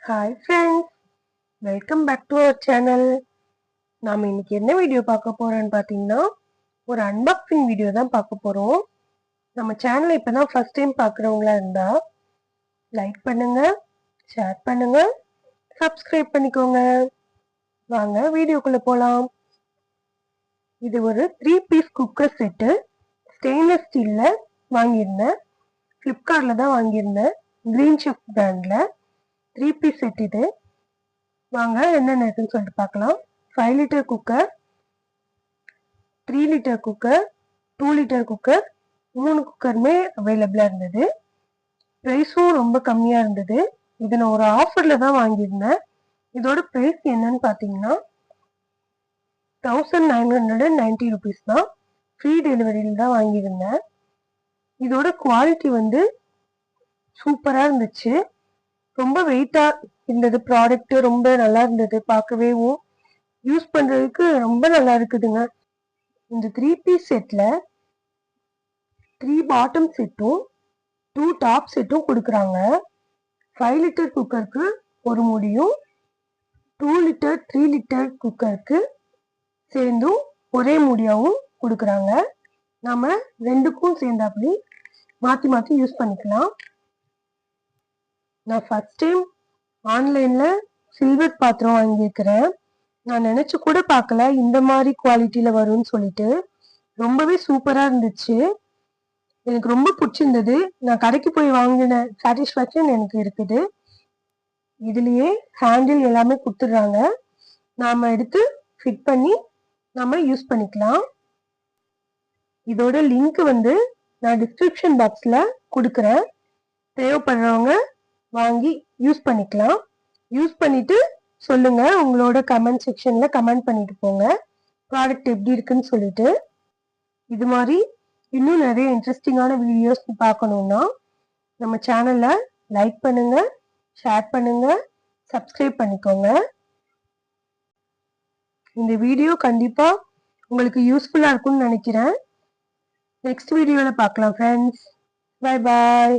Hi friends, welcome back to our channel. நாம் இன்னைக்கு என்ன வீடியோ பார்க்க போறோம்னு பார்த்தீங்கன்னா, ஒரு அன்பாக்சிங் வீடியோ தான் பார்க்க போறோம். நம்ம சேனலை இப்போ தான் ஃபர்ஸ்ட் டைம் பார்க்குறவங்களா இருந்தா லைக் பண்ணுங்க, ஷேர் பண்ணுங்க, சப்ஸ்கிரைப் பண்ணிக்கோங்க. வாங்க வீடியோக்குள்ள போகலாம். இது ஒரு 3 பீஸ் குக்கர் செட்டு. ஸ்டெயின்லெஸ் ஸ்டீலில் வாங்கியிருந்தேன். ஃப்ளிப்கார்ட்டில் தான் வாங்கியிருந்தேன். கிரீன் ஷெஃப் பிராண்டில் 3 பீஸ் செட் இது. வாங்க என்னென்ன இருக்குன்னு சொல்லிட்டு பார்க்கலாம். 5 litre cooker, 3 litre cooker, 2 litre cooker, 3 குக்கருமே அவைலபிளா இருந்தது. ப்ரைஸும் ரொம்ப கம்மியா இருந்தது. இதை நான் ஒரு ஆஃபர்ல தான் வாங்கியிருந்தேன். இதோட ப்ரைஸ் என்னன்னு பார்த்தீங்கன்னா 1990 ருபீஸ் தான். ஃப்ரீ டெலிவரியில் தான் வாங்கியிருந்தேன். இதோட குவாலிட்டி வந்து சூப்பரா இருந்துச்சு. ரொம்ப வெயிட்டா இருந்தது. ப்ராடக்ட் ரொம்ப நல்லா இருந்தது. பார்க்கவே யூஸ் பண்றதுக்கு ரொம்ப நல்லா இருக்குதுங்க. இந்த 3 பீஸ் செட்ல 3 பாட்டம் செட்டும் 2 டாப் செட்டும் கொடுக்குறாங்க. 5 லிட்டர் குக்கருக்கு ஒரு மூடியும் 2 லிட்டர் 3 லிட்டர் குக்கருக்கு சேர்ந்தும் ஒரே மூடியாவும் கொடுக்குறாங்க. நாம ரெண்டுக்கும் சேர்ந்தாப்படி மாத்தி மாத்தி யூஸ் பண்ணிக்கலாம். நான் ஃபர்ஸ்ட் டைம் ஆன்லைன்ல சில்வர் பாத்திரம் வாங்கியிருக்கிறேன். நான் நினைச்சு கூட பார்க்கல இந்த மாதிரி குவாலிட்டியில வரும்னு சொல்லிட்டு. ரொம்பவே சூப்பரா இருந்துச்சு. எனக்கு ரொம்ப பிடிச்சிருந்தது. நான் கடைக்கு போய் வாங்கின சாட்டிஸ்ஃபேக்ஷன் எனக்கு இருக்குது. இதுலயே ஹேண்டில் எல்லாமே கொடுத்துடுறாங்க. நாம எடுத்து ஃபிட் பண்ணி நாம யூஸ் பண்ணிக்கலாம். இதோட லிங்க் வந்து நான் டிஸ்கிரிப்ஷன் பாக்ஸ்ல கொடுக்குறேன். தேவைப்படுறவங்க வாங்கி யூஸ் பண்ணிக்கலாம். யூஸ் பண்ணிட்டு சொல்லுங்க. உங்களோட கமெண்ட் செக்ஷன்ல கமெண்ட் பண்ணிட்டு போங்க ப்ராடக்ட் எப்படி இருக்குன்னு சொல்லிட்டு. இது மாதிரி இன்னும் நிறைய இன்ட்ரெஸ்டிங்கான வீடியோஸ் பார்க்கணும்னா நம்ம சேனலை லைக் பண்ணுங்க, ஷேர் பண்ணுங்க, சப்ஸ்கிரைப் பண்ணிக்கோங்க. இந்த வீடியோ கண்டிப்பா உங்களுக்கு யூஸ்ஃபுல்லா இருக்கும்னு நினைக்கிறேன். நெக்ஸ்ட் வீடியோல பார்க்கலாம் ஃப்ரெண்ட்ஸ். Bye bye.